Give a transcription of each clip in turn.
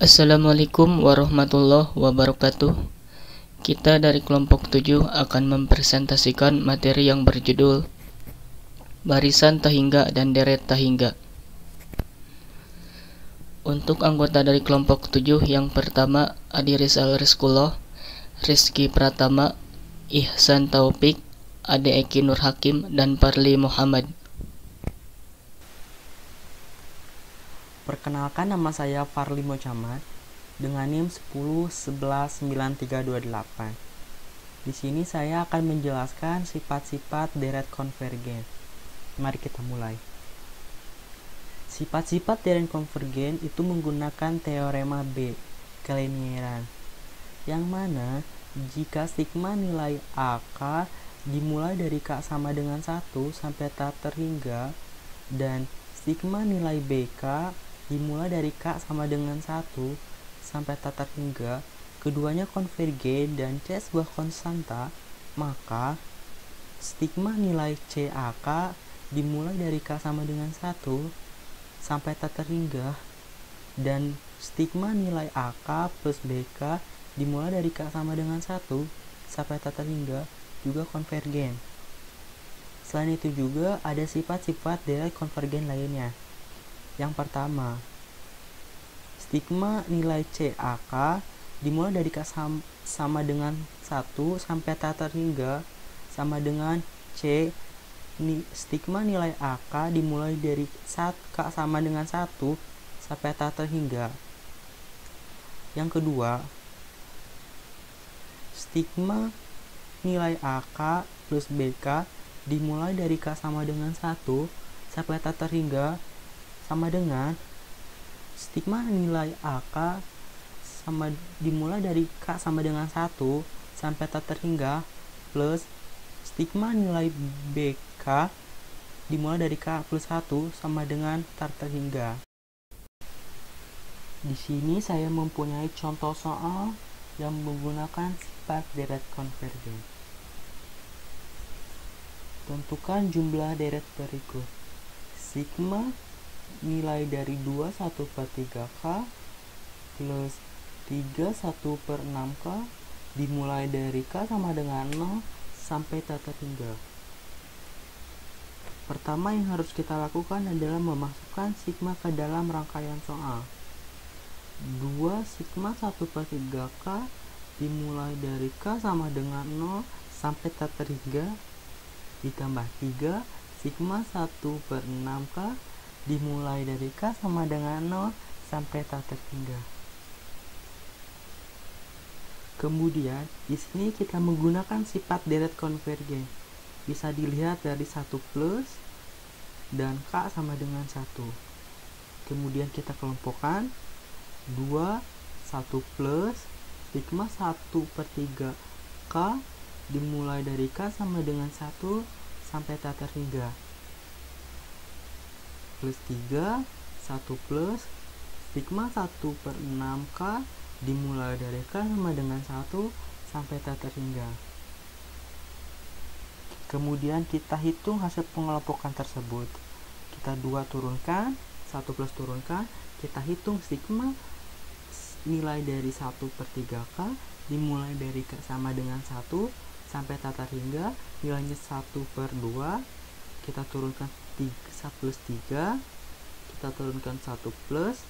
Assalamualaikum warahmatullahi wabarakatuh. Kita dari kelompok 7 akan mempresentasikan materi yang berjudul Barisan Tahingga dan Deret Tahingga. Untuk anggota dari kelompok 7 yang pertama Adi Rizal Rizkullah, Rizky Pratama, Ihsan Taufik, Ade Eki Nur Hakim, dan Parli Muhammad. Perkenalkan, nama saya Farli Muhammad dengan NIM 10119328. Di sini saya akan menjelaskan sifat-sifat deret konvergen. Mari kita mulai. Sifat-sifat deret konvergen itu menggunakan teorema B, kelinieran, yang mana jika sigma nilai AK dimulai dari K sama dengan 1 sampai tak terhingga, dan sigma nilai BK dimulai dari K sama dengan 1 sampai tak terhingga, keduanya konvergen dan C sebuah konstanta, maka stigma nilai CAK dimulai dari K sama dengan 1 sampai tak terhingga, dan stigma nilai AK plus BK dimulai dari K sama dengan 1 sampai tak terhingga juga konvergen. Selain itu juga ada sifat-sifat deret konvergen lainnya. Yang pertama, stigma nilai CAK dimulai dari K sama dengan 1 sampai tak terhingga sama dengan C stigma nilai AK dimulai dari K sama dengan 1 sampai tak terhingga. Yang kedua, stigma nilai AK plus BK dimulai dari K sama dengan 1 sampai tak terhingga sama dengan stigma nilai AK dimulai dari K sama dengan 1 sampai tak terhingga plus stigma nilai BK dimulai dari K plus 1 sama dengan tak terhingga. Di sini saya mempunyai contoh soal yang menggunakan sifat deret konvergen. Tentukan jumlah deret berikut. Sigma nilai dari 21 per 3K plus 31 per 6K dimulai dari K sama dengan 0 sampai tak terhingga. Pertama yang harus kita lakukan adalah memasukkan sigma ke dalam rangkaian soal. 2 sigma 1 per 3K dimulai dari K sama dengan 0 sampai tak terhingga ditambah 3 sigma 1 per 6K dimulai dari K sama dengan 0 sampai tak terhingga. Kemudian di sini kita menggunakan sifat deret konvergen. Bisa dilihat dari 1 plus dan K sama dengan 1. Kemudian kita kelompokkan 2 1 plus sigma 1 per 3K dimulai dari K sama dengan 1 sampai tak terhingga plus 3 1 plus sigma 1 per 6K dimulai dari K sama dengan 1 sampai tak terhingga. Kemudian kita hitung hasil pengelompokan tersebut. Kita 2 turunkan, 1 plus turunkan, kita hitung sigma nilai dari 1 per 3K dimulai dari K sama dengan 1 sampai tak terhingga, nilainya 1 per 2, kita turunkan 1 plus 3, kita turunkan 1 plus,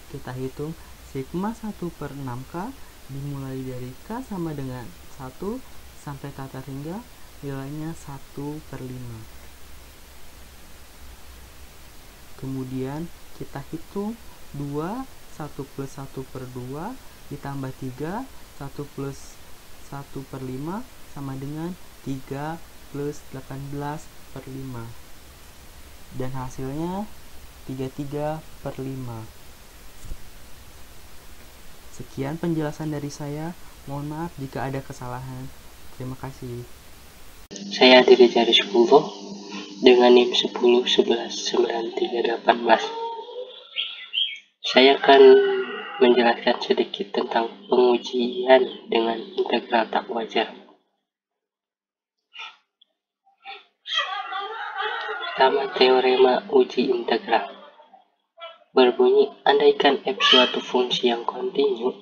kita hitung sigma 1 per 6K dimulai dari K sama dengan 1 sampai tak terhingga, nilainya 1 per 5. Kemudian kita hitung 2 1 plus 1 per 2 ditambah 3 1 plus 1 per 5 sama dengan 3 plus 18 per 5, dan hasilnya 33 per 5. Sekian penjelasan dari saya, mohon maaf jika ada kesalahan. Terima kasih. Saya Adi Rizal Rizkullah dengan NIM 10119318. Saya akan menjelaskan sedikit tentang pengujian dengan integral tak wajar. Pertama, teorema uji integral. berbunyi, andaikan f suatu fungsi yang kontinu,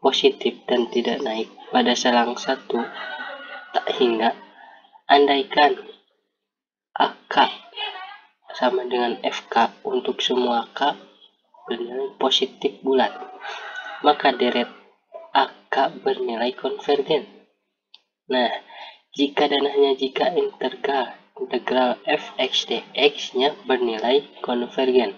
positif dan tidak naik pada selang satu tak hingga, andaikan AK sama dengan FK untuk semua K bernilai positif bulat, maka deret AK bernilai konvergen. Nah, jika dan hanya jika integral fx dx nya bernilai konvergen.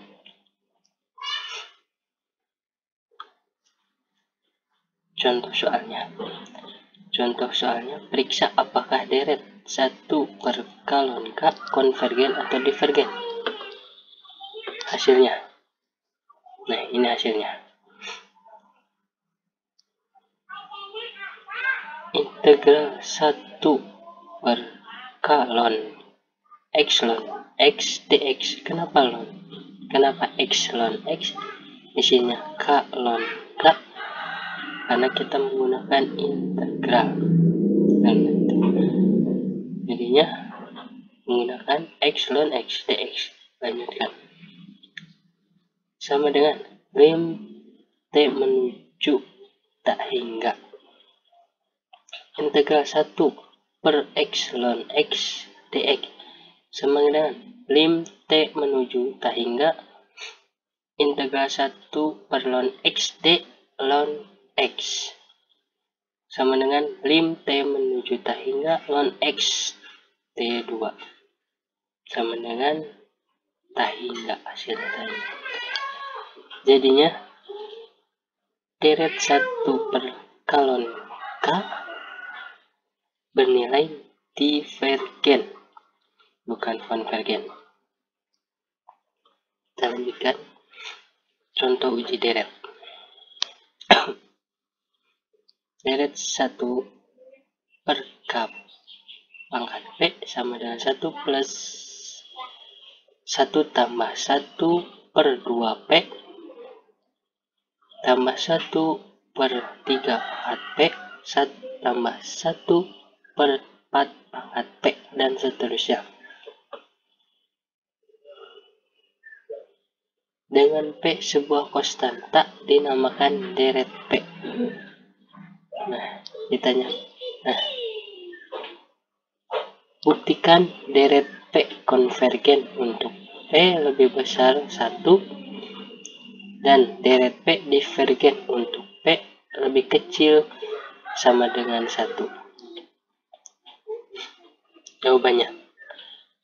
Contoh soalnya, periksa apakah deret 1 per kalon K konvergen atau divergen. Hasilnya. Nah, ini hasilnya. Integral 1 per kalon X ln X dx. Kenapa ln? Kenapa X ln X? Isinya K ln K. Karena kita menggunakan integral. Jadinya menggunakan X ln X dx. Lanjutkan. Sama dengan lim T menuju tak hingga. Integral 1 per X ln X dx sama dengan lim T menuju tak hingga integral 1 per ln X d ln X sama dengan lim T menuju tak hingga ln X T2 sama dengan tak hingga hasilnya tadi. Jadinya deret 1 per kalon K bernilai divergen, bukan konvergen. Kita lanjutkan contoh uji deret. Deret 1 per K pangkat P sama dengan 1 plus 1 tambah 1 per 2P tambah 1 per 3 pangkat P tambah 1 per 4 pangkat P dan seterusnya. Dengan P sebuah konstanta dinamakan deret P. Nah, ditanya. Nah, buktikan deret P konvergen untuk P lebih besar 1 dan deret P divergen untuk P lebih kecil sama dengan 1. Jawabannya,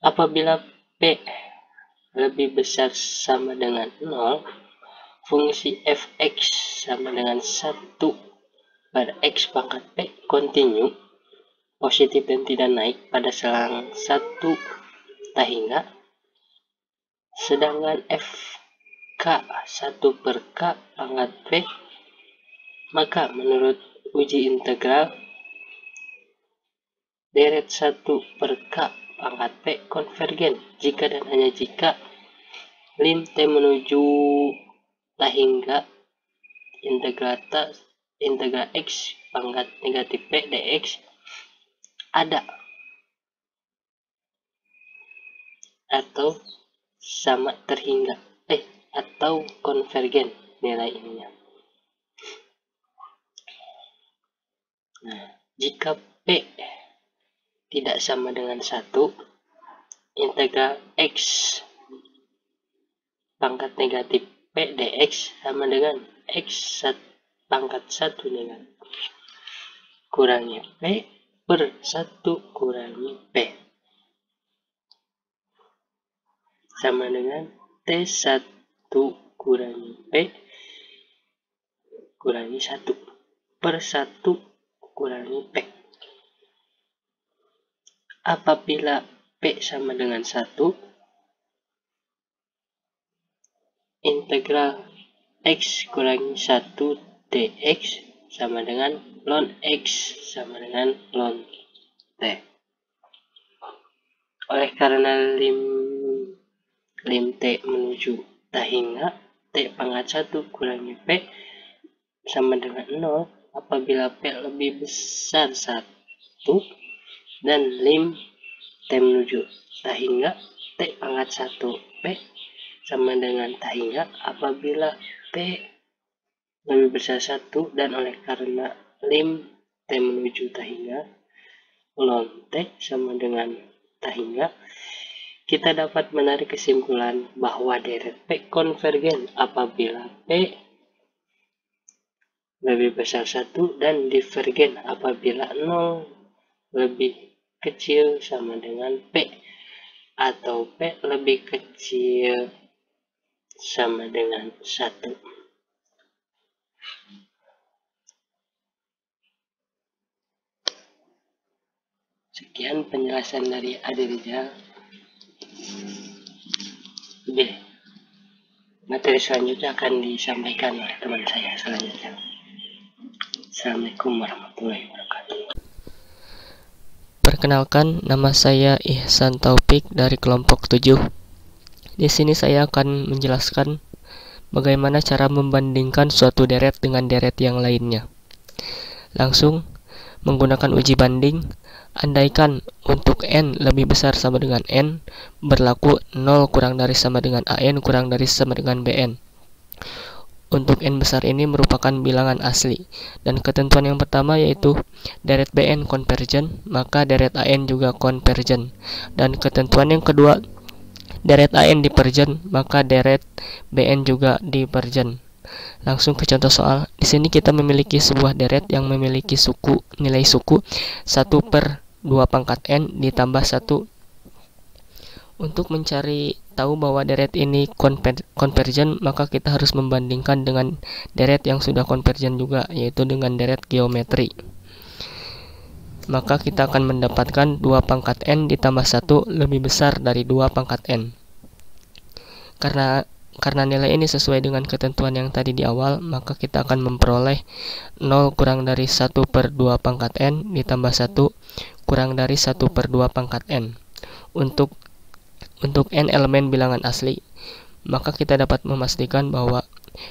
apabila P lebih besar sama dengan 0, fungsi fx sama dengan 1 pada X pangkat P kontinu, positif dan tidak naik pada selang 1 tak hingga, sedangkan FK 1 per K pangkat P, maka menurut uji integral deret 1 per K pangkat P konvergen jika dan hanya jika lim T menuju tak hingga integral X pangkat negatif P dx ada atau sama terhingga atau konvergen nilai ininya. Nah, jika P tidak sama dengan 1, integral X pangkat negatif P dx sama dengan X pangkat 1 dengan kurangi P per 1 kurangi P sama dengan T1 kurangi P kurangi 1 per 1 kurangi P. Apabila P sama dengan 1, integral X kurangi 1 dx sama dengan ln X sama dengan ln T. Oleh karena lim T menuju tak hingga T pangkat 1 kurangi P sama dengan 0 apabila P lebih besar 1 dan lim T menuju tak hingga T pangkat 1 P sama dengan tak hingga apabila P lebih besar 1 dan oleh karena lim T menuju tak hingga ln T sama dengan tak hingga, kita dapat menarik kesimpulan bahwa deret P konvergen apabila P lebih besar 1 dan divergen apabila 0 lebih kecil sama dengan P atau P lebih kecil sama dengan 1. Sekian penjelasan dari Ade Rizal. Oke, materi selanjutnya akan disampaikan oleh teman saya selanjutnya. Assalamualaikum warahmatullahi wabarakatuh. Perkenalkan, nama saya Ihsan Taufik dari kelompok 7. Di sini saya akan menjelaskan bagaimana cara membandingkan suatu deret dengan deret yang lainnya. Langsung menggunakan uji banding, andaikan untuk N lebih besar sama dengan N, berlaku 0 kurang dari sama dengan AN kurang dari sama dengan BN. Untuk N besar ini merupakan bilangan asli, dan ketentuan yang pertama yaitu deret BN konvergen, maka deret AN juga konvergen. Dan ketentuan yang kedua, deret AN divergen, maka deret BN juga divergen. Langsung ke contoh soal. Di sini kita memiliki sebuah deret yang memiliki nilai suku 1/2 pangkat N ditambah 1. Untuk mencari tahu bahwa deret ini konvergen, maka kita harus membandingkan dengan deret yang sudah konvergen juga, yaitu dengan deret geometri. Maka kita akan mendapatkan 2 pangkat N ditambah 1 lebih besar dari 2 pangkat N. Karena nilai ini sesuai dengan ketentuan yang tadi di awal, maka kita akan memperoleh 0 kurang dari 1/2 pangkat N ditambah 1 kurang dari 1/2 pangkat N. Untuk N elemen bilangan asli, maka kita dapat memastikan bahwa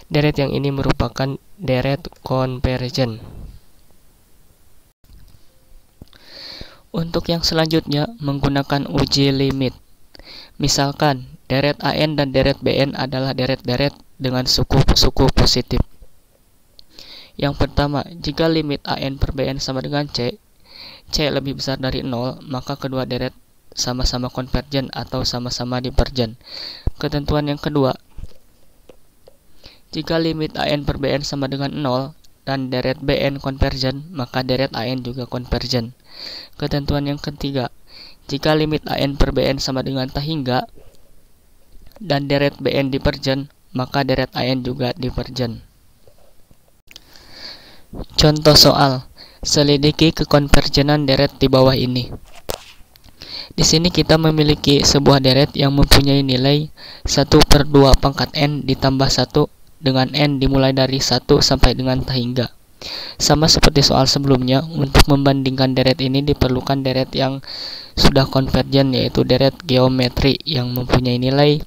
deret yang ini merupakan deret konvergen. Untuk yang selanjutnya, menggunakan uji limit. Misalkan, deret AN dan deret BN adalah deret-deret dengan suku positif. Yang pertama, jika limit AN per BN sama dengan C lebih besar dari 0, maka kedua deret sama-sama konvergen atau sama-sama divergen. Ketentuan yang kedua, jika limit AN per BN sama dengan 0 dan deret BN konvergen, maka deret AN juga konvergen. Ketentuan yang ketiga, jika limit AN per BN sama dengan tak hingga dan deret BN divergen, maka deret AN juga divergen. Contoh soal, selidiki kekonvergenan deret di bawah ini. Di sini kita memiliki sebuah deret yang mempunyai nilai 1/2 pangkat N ditambah 1 dengan N dimulai dari 1 sampai dengan tak hingga. Sama seperti soal sebelumnya, untuk membandingkan deret ini diperlukan deret yang sudah konvergen, yaitu deret geometri yang mempunyai nilai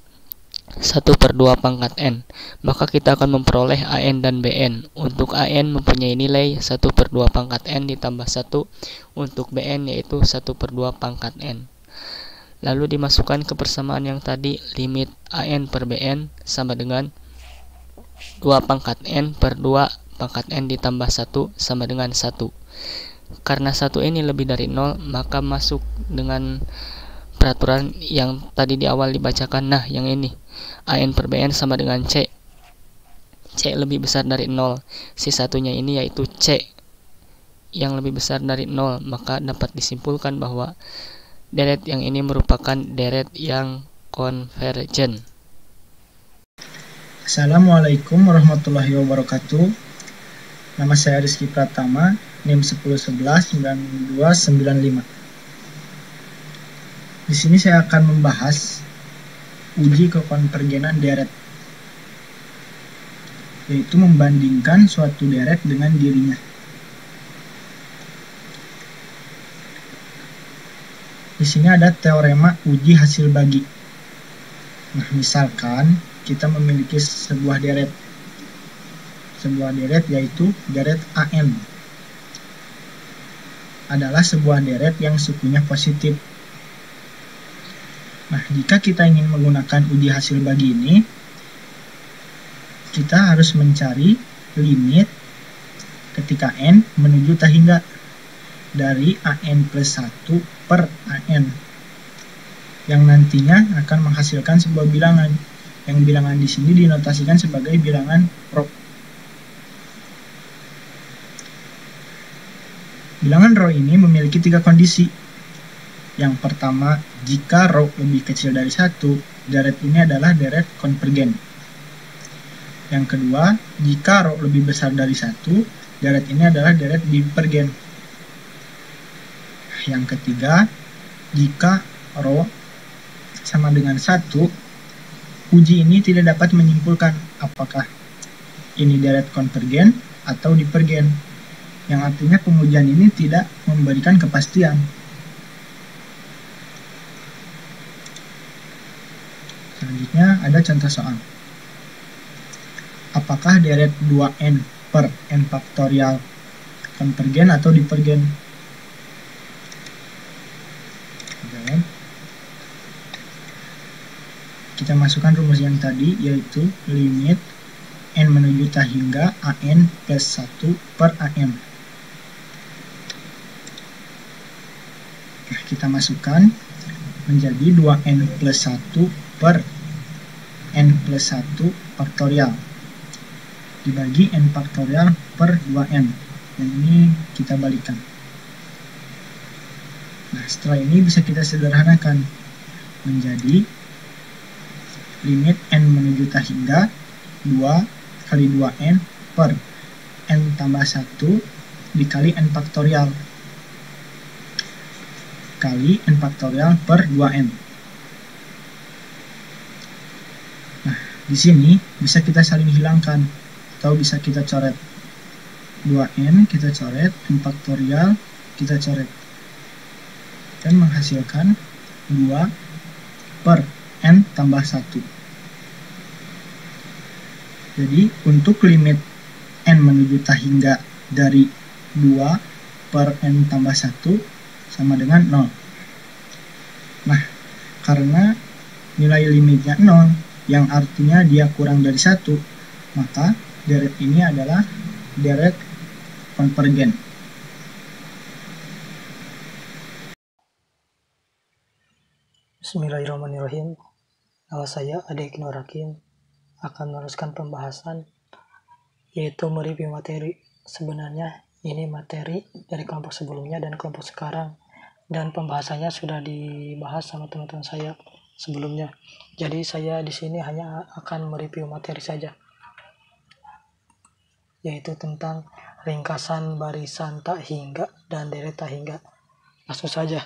1/2 pangkat N. Maka kita akan memperoleh AN dan BN. Untuk AN mempunyai nilai 1/2 pangkat N ditambah 1, untuk BN yaitu 1/2 pangkat N. Lalu dimasukkan ke persamaan yang tadi, limit AN per BN sama dengan 2 pangkat N per 2 pangkat N ditambah 1 sama dengan 1. Karena 1 ini lebih dari 0, maka masuk dengan peraturan yang tadi di awal dibacakan. Nah, yang ini, AN per BN sama dengan C. C lebih besar dari 0. Si satunya ini yaitu C yang lebih besar dari 0, maka dapat disimpulkan bahwa deret yang ini merupakan deret yang konvergen. Assalamualaikum warahmatullahi wabarakatuh. Nama saya Rizky Pratama, NIM 10119295. Di sini saya akan membahas uji kekonvergenan deret, yaitu membandingkan suatu deret dengan dirinya. Di sini ada teorema uji hasil bagi. Nah, misalkan kita memiliki sebuah deret yaitu deret AN adalah sebuah deret yang sukunya positif. Nah, jika kita ingin menggunakan uji hasil bagi ini, kita harus mencari limit ketika n menuju tak hingga dari an plus 1 per an, yang nantinya akan menghasilkan sebuah bilangan, yang bilangan di sini dinotasikan sebagai bilangan rho. Bilangan rho ini memiliki 3 kondisi. Yang pertama, jika rho lebih kecil dari 1, deret ini adalah deret konvergen. Yang kedua, jika rho lebih besar dari 1, deret ini adalah deret divergen. Yang ketiga, jika rho sama dengan 1, uji ini tidak dapat menyimpulkan apakah ini deret konvergen atau divergen, yang artinya pengujian ini tidak memberikan kepastian. Selanjutnya ada contoh soal. Apakah deret 2n per n faktorial konvergen atau divergen? Kita masukkan rumus yang tadi, yaitu limit n menuju tak hingga an plus 1 per am. Nah, kita masukkan menjadi 2n plus 1 per n plus 1 faktorial dibagi n faktorial per 2n, dan ini kita balikan. Nah, setelah ini bisa kita sederhanakan menjadi limit n menuju tak hingga 2 kali 2n per n tambah 1 dikali n faktorial kali n faktorial per 2n. Nah, di sini bisa kita saling hilangkan atau bisa kita coret. 2n kita coret, n faktorial kita coret, dan menghasilkan 2 per n tambah 1. Jadi untuk limit n menuju tak hingga dari 2 per n tambah 1 sama dengan 0. Nah, karena nilai limitnya 0, yang artinya dia kurang dari 1, maka deret ini adalah deret konvergen. Bismillahirrahmanirrahim. Nama saya Ade Nur Hakim akan meneruskan pembahasan, yaitu mereview materi. Sebenarnya ini materi dari kelompok sebelumnya dan kelompok sekarang, dan pembahasannya sudah dibahas sama teman-teman saya sebelumnya. Jadi saya di sini hanya akan mereview materi saja, yaitu tentang ringkasan barisan tak hingga dan deret tak hingga. Langsung saja.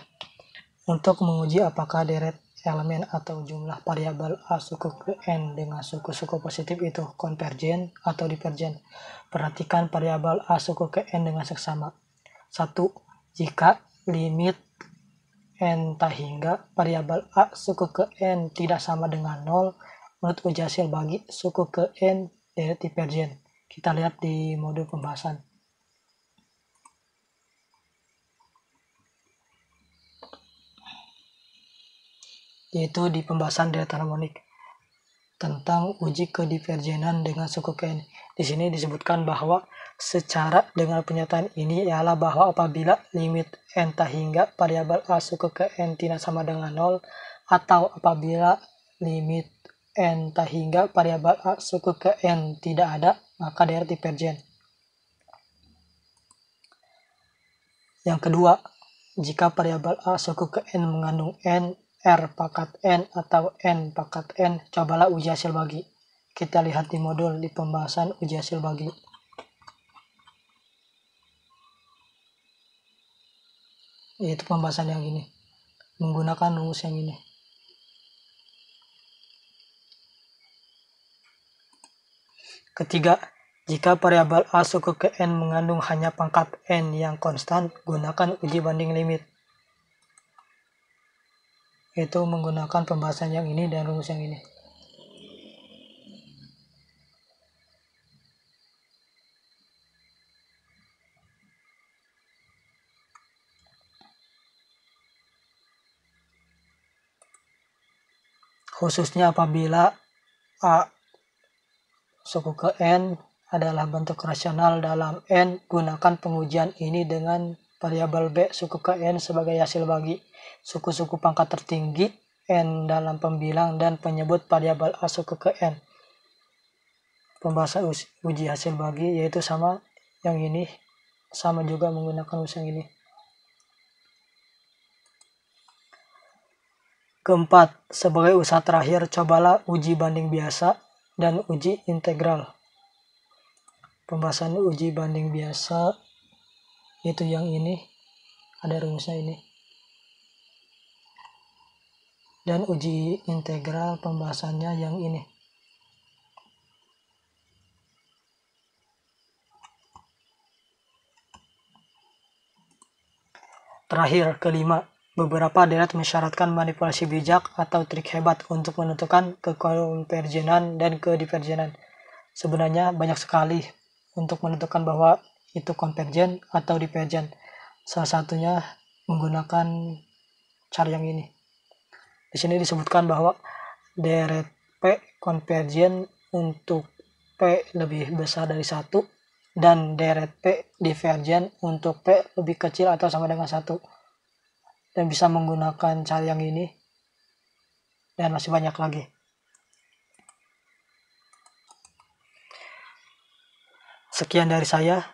Untuk menguji apakah deret elemen atau jumlah variabel A suku ke N dengan suku-suku positif itu konvergen atau divergen. Perhatikan variabel A suku ke N dengan seksama. 1. Jika limit N tak hingga variabel A suku ke N tidak sama dengan 0, menurut uji hasil bagi suku ke N deret divergen. Kita lihat di modul pembahasan. Yaitu di pembahasan deret harmonik tentang uji kedivergenan dengan suku ke N. Di sini disebutkan bahwa secara dengan pernyataan ini ialah bahwa apabila limit N tak hingga variabel A suku ke N tidak sama dengan 0, atau apabila limit N tak hingga variabel A suku ke N tidak ada, maka deret divergen. Yang kedua, jika variabel A suku ke N mengandung N, R pangkat N atau N pangkat N, cobalah uji hasil bagi. Kita lihat di modul di pembahasan uji hasil bagi. Yaitu pembahasan yang ini, menggunakan rumus yang ini. Ketiga, jika variabel A suku ke N mengandung hanya pangkat N yang konstan, gunakan uji banding limit. Yaitu menggunakan pembahasan yang ini dan rumus yang ini. khususnya apabila A suku ke N adalah bentuk rasional dalam N. Gunakan pengujian ini dengan variabel B suku ke N sebagai hasil bagi suku-suku pangkat tertinggi N dalam pembilang dan penyebut variabel A suku ke N. Pembahasan uji hasil bagi yaitu sama yang ini, sama juga menggunakan usaha ini. Keempat, sebagai usaha terakhir, cobalah uji banding biasa dan uji integral. Pembahasan uji banding biasa itu yang ini, ada rumusnya ini. Dan uji integral pembahasannya yang ini. Terakhir, kelima, beberapa deret mensyaratkan manipulasi bijak atau trik hebat untuk menentukan kekonvergenan dan kedivergenan. Sebenarnya banyak sekali untuk menentukan bahwa itu konvergen atau divergen. Salah satunya menggunakan cara yang ini. Di sini disebutkan bahwa deret P konvergen untuk P lebih besar dari 1 dan deret P divergen untuk P lebih kecil atau sama dengan 1. Dan bisa menggunakan cara yang ini dan masih banyak lagi. Sekian dari saya.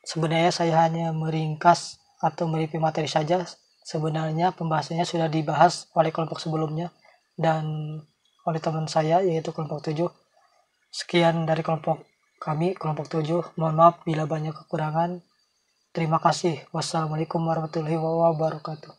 Sebenarnya saya hanya meringkas atau mereview materi saja. Sebenarnya pembahasannya sudah dibahas oleh kelompok sebelumnya dan oleh teman saya yaitu kelompok 7. Sekian dari kelompok kami, kelompok 7. Mohon maaf bila banyak kekurangan. Terima kasih. Wassalamualaikum warahmatullahi wabarakatuh.